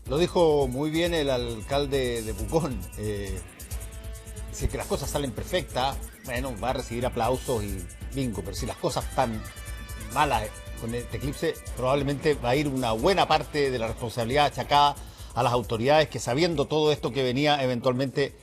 Lo dijo muy bien el alcalde de Pucón. Si es que las cosas salen perfectas, bueno, va a recibir aplausos y bingo, pero si las cosas están malas con este eclipse, probablemente va a ir una buena parte de la responsabilidad achacada a las autoridades que, sabiendo todo esto que venía, eventualmente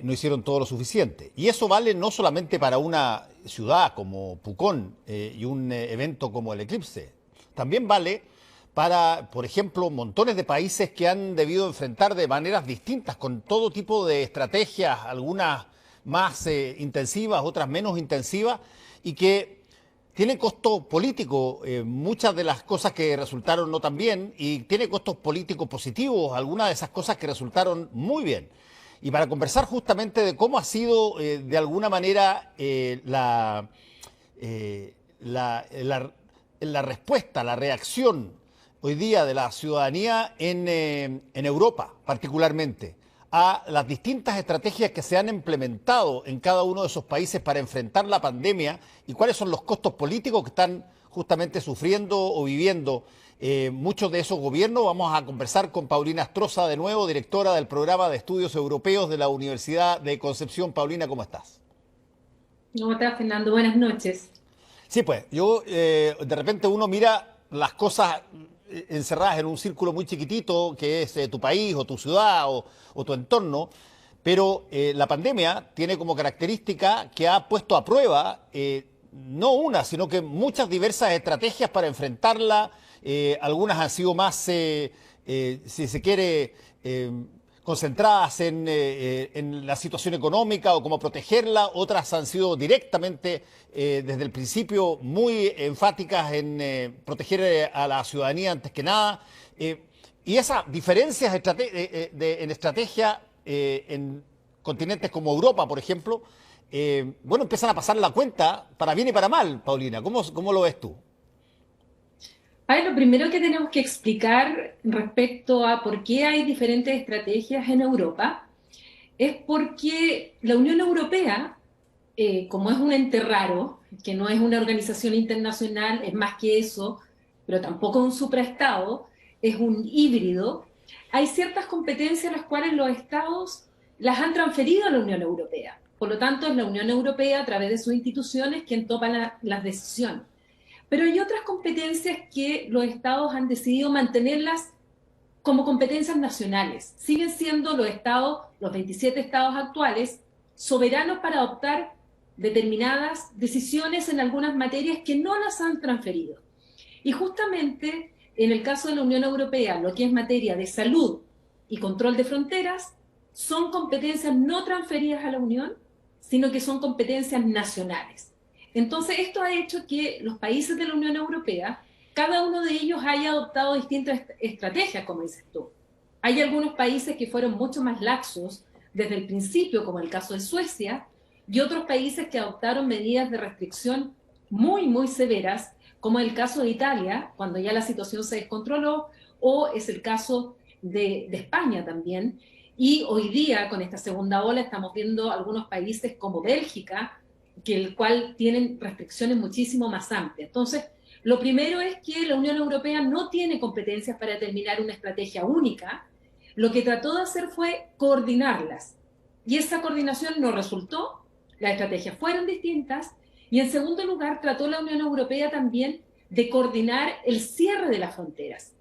no hicieron todo lo suficiente. Y eso vale no solamente para una ciudad como Pucón y un evento como el eclipse, también vale para, por ejemplo, montones de países que han debido enfrentar de maneras distintas, con todo tipo de estrategias, algunas más intensivas, otras menos intensivas, y que tiene costo político, muchas de las cosas que resultaron no tan bien, y tiene costos políticos positivos, algunas de esas cosas que resultaron muy bien. Y para conversar justamente de cómo ha sido, de alguna manera, la respuesta, la reacción hoy día de la ciudadanía en Europa, particularmente, a las distintas estrategias que se han implementado en cada uno de esos países para enfrentar la pandemia y cuáles son los costos políticos que están justamente sufriendo o viviendo muchos de esos gobiernos. Vamos a conversar con Paulina Astroza de nuevo, directora del programa de estudios europeos de la Universidad de Concepción. Paulina, ¿cómo estás? ¿Cómo estás, Fernando? Buenas noches. Sí, pues yo de repente uno mira las cosas encerradas en un círculo muy chiquitito que es tu país o tu ciudad o tu entorno, pero la pandemia tiene como característica que ha puesto a prueba no una, sino que muchas diversas estrategias para enfrentarla. Algunas han sido más, si se quiere, concentradas en la situación económica o cómo protegerla, otras han sido directamente desde el principio muy enfáticas en proteger a la ciudadanía antes que nada. Y esas diferencias en estrategia en continentes como Europa, por ejemplo, bueno, empiezan a pasar la cuenta para bien y para mal, Paulina. ¿Cómo lo ves tú? A ver, lo primero que tenemos que explicar respecto a por qué hay diferentes estrategias en Europa es porque la Unión Europea, como es un ente raro, que no es una organización internacional, es más que eso, pero tampoco un supraestado, es un híbrido, hay ciertas competencias las cuales los estados las han transferido a la Unión Europea. Por lo tanto, es la Unión Europea, a través de sus instituciones, quien toma las decisiones. Pero hay otras competencias que los estados han decidido mantenerlas como competencias nacionales. Siguen siendo los estados, los 27 estados actuales, soberanos para adoptar determinadas decisiones en algunas materias que no las han transferido. Y justamente en el caso de la Unión Europea, lo que es materia de salud y control de fronteras, son competencias no transferidas a la Unión, sino que son competencias nacionales. Entonces, esto ha hecho que los países de la Unión Europea, cada uno de ellos haya adoptado distintas estrategias, como dices tú. Hay algunos países que fueron mucho más laxos desde el principio, como el caso de Suecia, y otros países que adoptaron medidas de restricción muy, muy severas, como el caso de Italia, cuando ya la situación se descontroló, o es el caso de España también. Y hoy día, con esta segunda ola, estamos viendo algunos países como Bélgica, que el cual tienen restricciones muchísimo más amplias. Entonces, lo primero es que la Unión Europea no tiene competencias para determinar una estrategia única. Lo que trató de hacer fue coordinarlas. Y esa coordinación no resultó, las estrategias fueron distintas, y en segundo lugar trató la Unión Europea también de coordinar el cierre de las fronteras.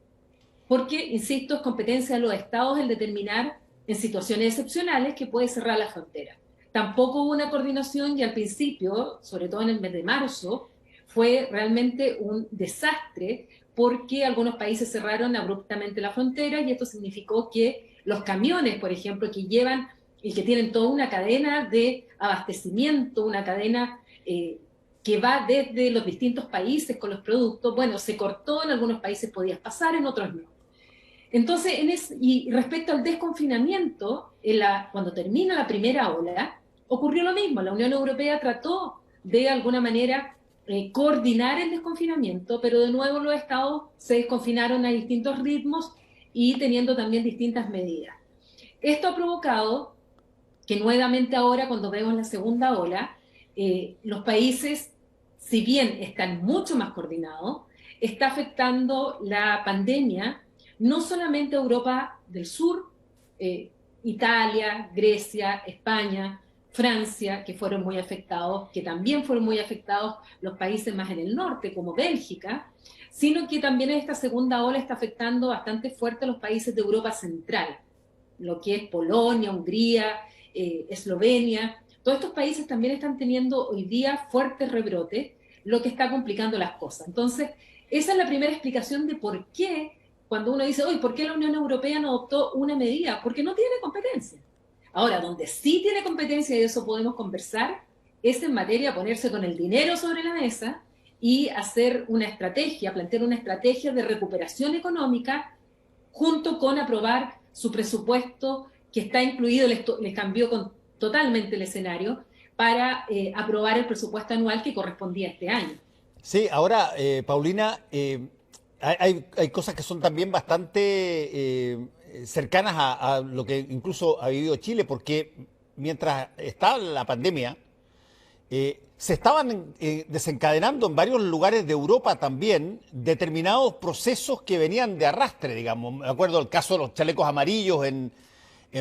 Porque, insisto, es competencia de los estados el determinar en situaciones excepcionales que puede cerrar la frontera. Tampoco hubo una coordinación y al principio, sobre todo en el mes de marzo, fue realmente un desastre porque algunos países cerraron abruptamente la frontera y esto significó que los camiones, por ejemplo, que llevan y que tienen toda una cadena de abastecimiento, una cadena que va desde los distintos países con los productos, bueno, se cortó, en algunos países podías pasar, en otros no. Entonces, y respecto al desconfinamiento, cuando termina la primera ola, ocurrió lo mismo. La Unión Europea trató de alguna manera coordinar el desconfinamiento, pero de nuevo los estados se desconfinaron a distintos ritmos y teniendo también distintas medidas. Esto ha provocado que nuevamente ahora, cuando vemos la segunda ola, los países, si bien están mucho más coordinados, está afectando la pandemia no solamente Europa del Sur, Italia, Grecia, España, Francia, que fueron muy afectados, que también fueron muy afectados los países más en el norte, como Bélgica, sino que también esta segunda ola está afectando bastante fuerte a los países de Europa Central, lo que es Polonia, Hungría, Eslovenia. Todos estos países también están teniendo hoy día fuertes rebrotes, lo que está complicando las cosas. Entonces, esa es la primera explicación de por qué, cuando uno dice, oye, ¿por qué la Unión Europea no adoptó una medida? Porque no tiene competencia. Ahora, donde sí tiene competencia, y de eso podemos conversar, es en materia de ponerse con el dinero sobre la mesa y hacer una estrategia, plantear una estrategia de recuperación económica junto con aprobar su presupuesto que está incluido, les cambió totalmente el escenario, para aprobar el presupuesto anual que correspondía a este año. Sí, ahora, Paulina, hay cosas que son también bastante cercanas a lo que incluso ha vivido Chile, porque mientras estaba la pandemia, se estaban desencadenando en varios lugares de Europa también determinados procesos que venían de arrastre, digamos. Me acuerdo el caso de los chalecos amarillos en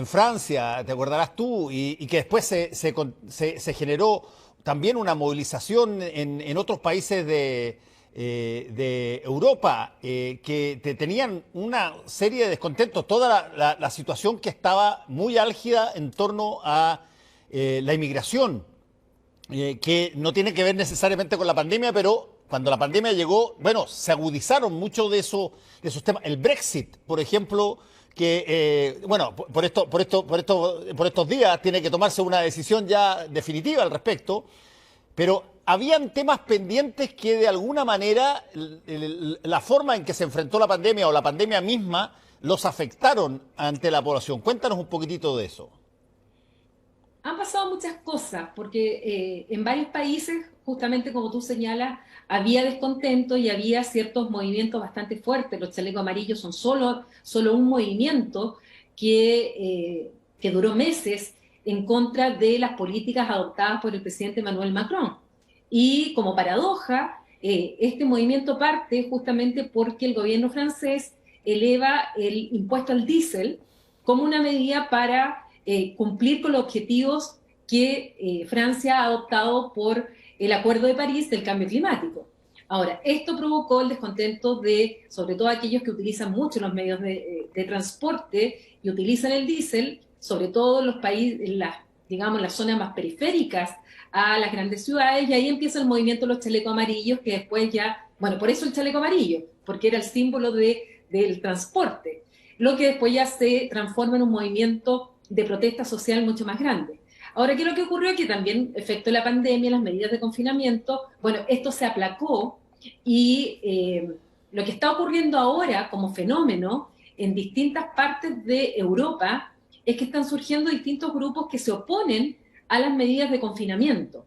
Francia, te acordarás tú, y que después se generó también una movilización en otros países de Europa que tenían una serie de descontentos, toda la situación que estaba muy álgida en torno a la inmigración, que no tiene que ver necesariamente con la pandemia, pero cuando la pandemia llegó, bueno, se agudizaron muchos de esos temas. El Brexit, por ejemplo, que, bueno, por estos días tiene que tomarse una decisión ya definitiva al respecto, pero habían temas pendientes que de alguna manera la forma en que se enfrentó la pandemia o la pandemia misma los afectaron ante la población. Cuéntanos un poquitito de eso. Han pasado muchas cosas, porque en varios países, justamente como tú señalas, había descontento y había ciertos movimientos bastante fuertes. Los chalecos amarillos son solo un movimiento que duró meses en contra de las políticas adoptadas por el presidente Emmanuel Macron. Y como paradoja, este movimiento parte justamente porque el gobierno francés eleva el impuesto al diésel como una medida para cumplir con los objetivos que Francia ha adoptado por el Acuerdo de París del cambio climático. Ahora, esto provocó el descontento de, sobre todo aquellos que utilizan mucho los medios de transporte y utilizan el diésel, sobre todo en los países, digamos, las zonas más periféricas a las grandes ciudades, y ahí empieza el movimiento de los chalecos amarillos, que después ya, bueno, por eso el chaleco amarillo, porque era el símbolo del transporte, lo que después ya se transforma en un movimiento de protesta social mucho más grande. Ahora, ¿qué es lo que ocurrió? Que también, efecto de la pandemia, las medidas de confinamiento, bueno, esto se aplacó y lo que está ocurriendo ahora como fenómeno en distintas partes de Europa es que están surgiendo distintos grupos que se oponen a las medidas de confinamiento.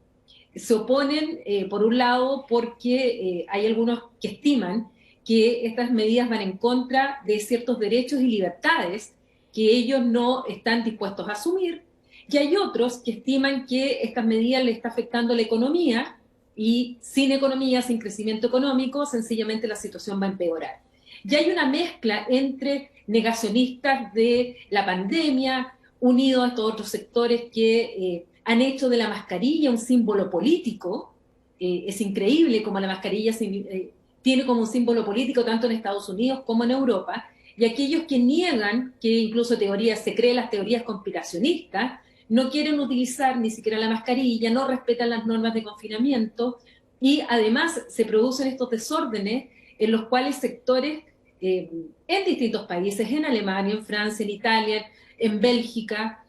Se oponen, por un lado, porque hay algunos que estiman que estas medidas van en contra de ciertos derechos y libertades que ellos no están dispuestos a asumir, y hay otros que estiman que estas medidas le están afectando la economía, y sin economía, sin crecimiento económico, sencillamente la situación va a empeorar. Y hay una mezcla entre negacionistas de la pandemia, unidos a estos otros sectores que han hecho de la mascarilla un símbolo político. Es increíble como la mascarilla tiene como un símbolo político tanto en Estados Unidos como en Europa, y aquellos que niegan, que incluso se creen las teorías conspiracionistas, no quieren utilizar ni siquiera la mascarilla, no respetan las normas de confinamiento, y además se producen estos desórdenes en los cuales sectores en distintos países, en Alemania, en Francia, en Italia, en Bélgica,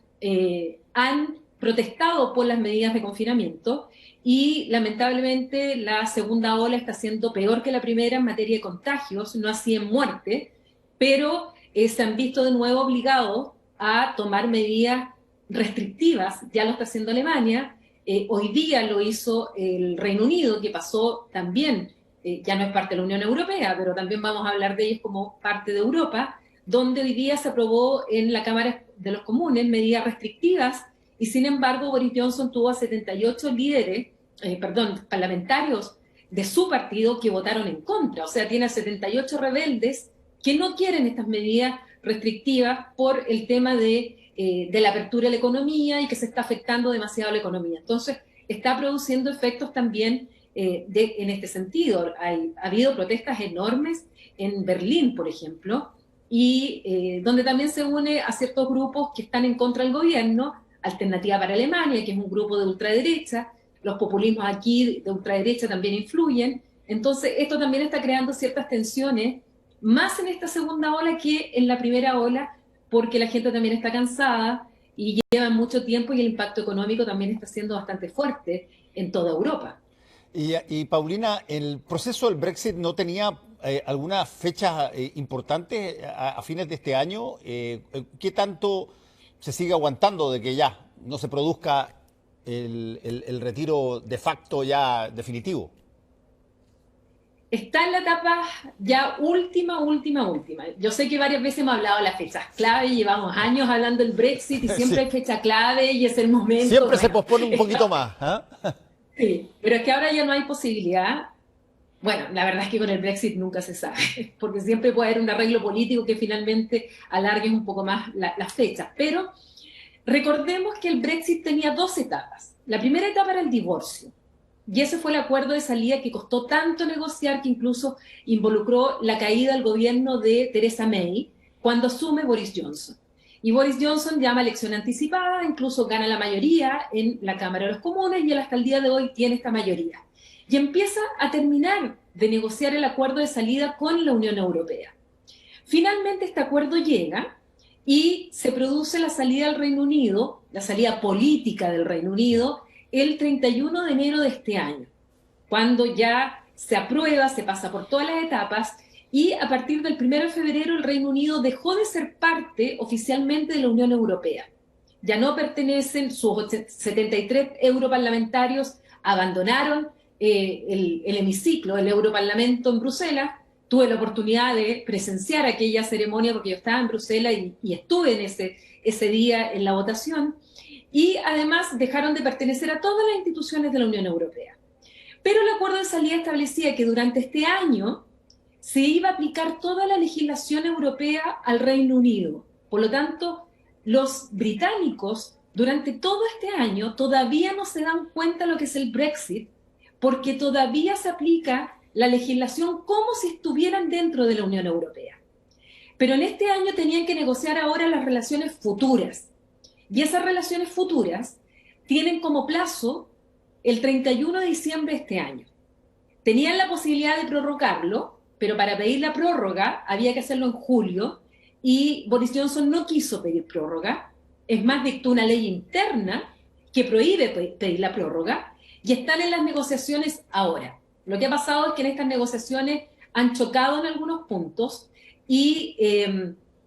han protestado por las medidas de confinamiento, y lamentablemente la segunda ola está siendo peor que la primera en materia de contagios, no así en muerte, pero se han visto de nuevo obligados a tomar medidas restrictivas. Ya lo está haciendo Alemania, hoy día lo hizo el Reino Unido, que pasó también, ya no es parte de la Unión Europea, pero también vamos a hablar de ellos como parte de Europa, donde hoy día se aprobó en la Cámara de los Comunes medidas restrictivas, y sin embargo Boris Johnson tuvo a 78 parlamentarios de su partido que votaron en contra. O sea, tiene a 78 rebeldes que no quieren estas medidas restrictivas por el tema de la apertura de la economía y que se está afectando demasiado la economía. Entonces, está produciendo efectos también en este sentido. Ha habido protestas enormes en Berlín, por ejemplo, y donde también se une a ciertos grupos que están en contra del gobierno, Alternativa para Alemania, que es un grupo de ultraderecha, los populismos aquí de ultraderecha también influyen. Entonces, esto también está creando ciertas tensiones, más en esta segunda ola que en la primera ola, porque la gente también está cansada y lleva mucho tiempo y el impacto económico también está siendo bastante fuerte en toda Europa. Y Paulina, ¿el proceso del Brexit no tenía alguna fecha importante a fines de este año? ¿Qué tanto se sigue aguantando de que ya no se produzca el retiro de facto ya definitivo? Está en la etapa ya última. Yo sé que varias veces hemos hablado de las fechas clave, llevamos años hablando del Brexit y siempre Sí. hay fecha clave y es el momento. Siempre se Bueno, pospone un poquito más. ¿Ah? sí, pero es que ahora ya no hay posibilidad. Bueno, la verdad es que con el Brexit nunca se sabe, porque siempre puede haber un arreglo político que finalmente alargue un poco más las fechas. Pero recordemos que el Brexit tenía dos etapas. La primera etapa era el divorcio. Y ese fue el acuerdo de salida que costó tanto negociar que incluso involucró la caída del gobierno de Theresa May cuando asume Boris Johnson. Y Boris Johnson llama a elección anticipada, incluso gana la mayoría en la Cámara de los Comunes y él hasta el día de hoy tiene esta mayoría. Y empieza a terminar de negociar el acuerdo de salida con la Unión Europea. Finalmente este acuerdo llega y se produce la salida del Reino Unido, la salida política del Reino Unido, el 31 de enero de este año, cuando ya se aprueba, se pasa por todas las etapas y a partir del 1 de febrero el Reino Unido dejó de ser parte oficialmente de la Unión Europea. Ya no pertenecen, sus 73 europarlamentarios abandonaron el hemiciclo, el Europarlamento en Bruselas. Tuve la oportunidad de presenciar aquella ceremonia porque yo estaba en Bruselas y estuve en ese día en la votación. Y además dejaron de pertenecer a todas las instituciones de la Unión Europea. Pero el acuerdo de salida establecía que durante este año se iba a aplicar toda la legislación europea al Reino Unido. Por lo tanto, los británicos durante todo este año todavía no se dan cuenta de lo que es el Brexit, porque todavía se aplica la legislación como si estuvieran dentro de la Unión Europea. Pero en este año tenían que negociar ahora las relaciones futuras. Y esas relaciones futuras tienen como plazo el 31 de diciembre de este año. Tenían la posibilidad de prorrogarlo, pero para pedir la prórroga había que hacerlo en julio y Boris Johnson no quiso pedir prórroga. Es más, dictó una ley interna que prohíbe pedir la prórroga y están en las negociaciones ahora. Lo que ha pasado es que en estas negociaciones han chocado en algunos puntos y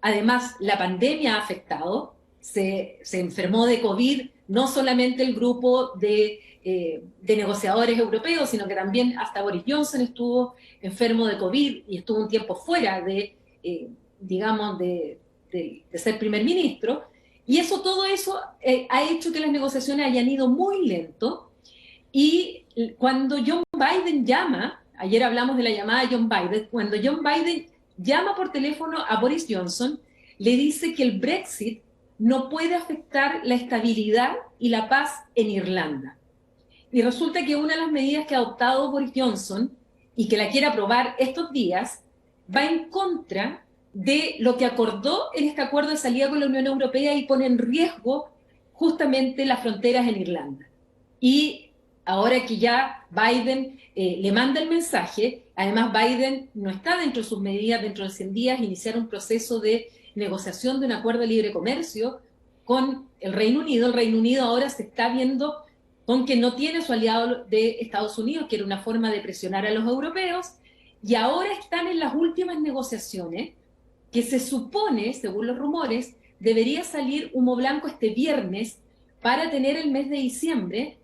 además la pandemia ha afectado. Se enfermó de COVID no solamente el grupo de negociadores europeos, sino que también hasta Boris Johnson estuvo enfermo de COVID y estuvo un tiempo fuera digamos, de ser primer ministro. Y todo eso ha hecho que las negociaciones hayan ido muy lento. Y cuando John Biden llama, ayer hablamos de la llamada de John Biden, cuando John Biden llama por teléfono a Boris Johnson, le dice que el Brexit no puede afectar la estabilidad y la paz en Irlanda. Y resulta que una de las medidas que ha adoptado Boris Johnson y que la quiere aprobar estos días va en contra de lo que acordó en este acuerdo de salida con la Unión Europea y pone en riesgo justamente las fronteras en Irlanda. Y ahora que ya Biden le manda el mensaje, además Biden no está dentro de sus medidas, dentro de 100 días, iniciar un proceso de negociación de un acuerdo de libre comercio con el Reino Unido. El Reino Unido ahora se está viendo con que no tiene su aliado de Estados Unidos, que era una forma de presionar a los europeos, y ahora están en las últimas negociaciones que se supone, según los rumores, debería salir humo blanco este viernes para tener el mes de diciembre,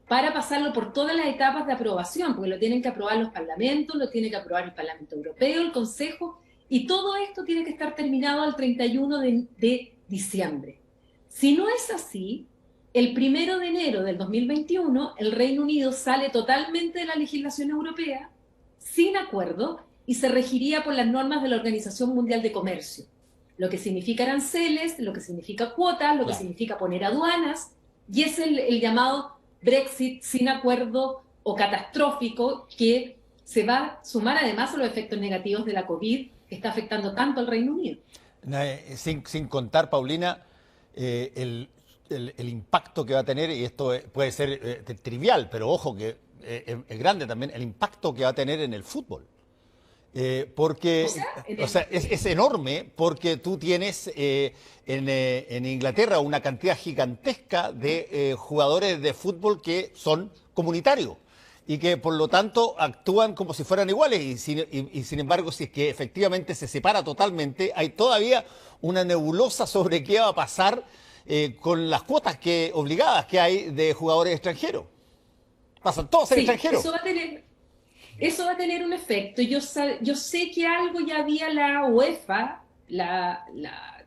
para pasarlo por todas las etapas de aprobación, porque lo tienen que aprobar los parlamentos, lo tiene que aprobar el Parlamento Europeo, el Consejo, y todo esto tiene que estar terminado al 31 de diciembre. Si no es así, el 1 de enero del 2021 el Reino Unido sale totalmente de la legislación europea, sin acuerdo, y se regiría por las normas de la Organización Mundial de Comercio, lo que significa aranceles, lo que significa cuotas, lo que Claro. significa poner aduanas, y es el llamado Brexit sin acuerdo o catastrófico que se va a sumar además a los efectos negativos de la COVID que está afectando tanto al Reino Unido. Sin contar, Paulina, el impacto que va a tener, y esto puede ser trivial, pero ojo que es grande también, el impacto que va a tener en el fútbol. O sea, O sea, es enorme porque tú tienes en Inglaterra una cantidad gigantesca de jugadores de fútbol que son comunitarios y que por lo tanto actúan como si fueran iguales y sin embargo si es que efectivamente se separa totalmente, hay todavía una nebulosa sobre qué va a pasar con las cuotas obligadas que hay de jugadores extranjeros. Pasan todos a ser sí, extranjeros. eso va a tener un efecto. Yo sé que algo ya había la UEFA, La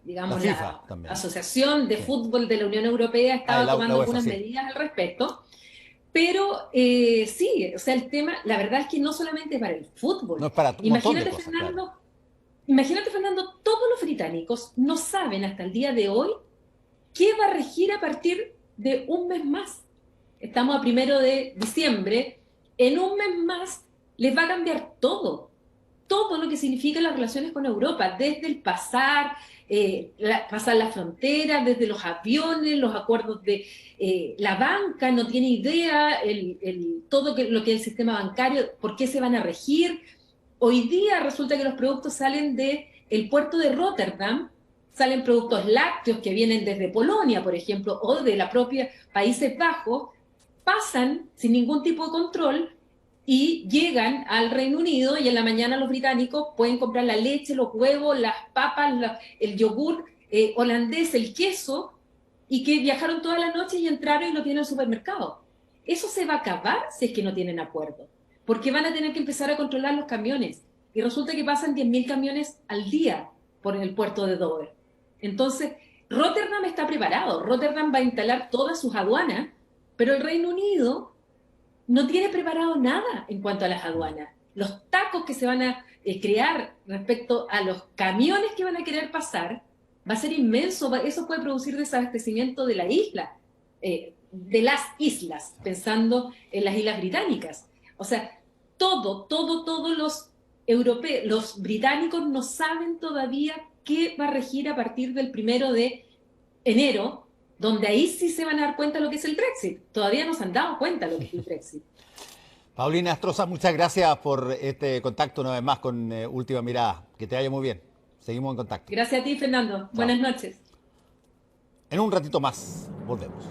digamos, FIFA la también. Asociación de Sí. Fútbol de la Unión Europea estaba La tomando UEFA, algunas sí. medidas al respecto, pero sí, o sea, el tema, la verdad es que no solamente para el No fútbol. es para un montón de Imagínate, cosas, claro. Fernando, imagínate, Fernando, todos los británicos no saben hasta el día de hoy qué va a regir a partir de un mes más. Estamos a 1 de diciembre. En un mes más les va a cambiar todo lo que significan las relaciones con Europa, desde el pasar la frontera, desde los aviones, los acuerdos de la banca, no tiene idea, todo lo que es el sistema bancario, por qué se van a regir. Hoy día resulta que los productos salen del puerto de Rotterdam, salen productos lácteos que vienen desde Polonia, por ejemplo, o de la propia Países Bajos, pasan sin ningún tipo de control y llegan al Reino Unido y en la mañana los británicos pueden comprar la leche, los huevos, las papas, el yogur holandés, el queso, y que viajaron toda la noche y entraron y lo tienen en el supermercado. Eso se va a acabar si es que no tienen acuerdo, porque van a tener que empezar a controlar los camiones. Y resulta que pasan 10.000 camiones al día por el puerto de Dover. Entonces, Rotterdam está preparado. Rotterdam va a instalar todas sus aduanas, pero el Reino Unido no tiene preparado nada en cuanto a las aduanas. Los tacos que se van a crear respecto a los camiones que van a querer pasar va a ser inmenso. Eso puede producir desabastecimiento de la isla, de las islas, pensando en las islas británicas. O sea, todos los europeos, los británicos no saben todavía qué va a regir a partir del 1 de enero, donde ahí sí se van a dar cuenta de lo que es el Brexit. Todavía no se han dado cuenta de lo que es el Brexit. Paulina Astroza, muchas gracias por este contacto una vez más con Última Mirada. Que te vaya muy bien. Seguimos en contacto. Gracias a ti, Fernando. Chao. Buenas noches. En un ratito más volvemos.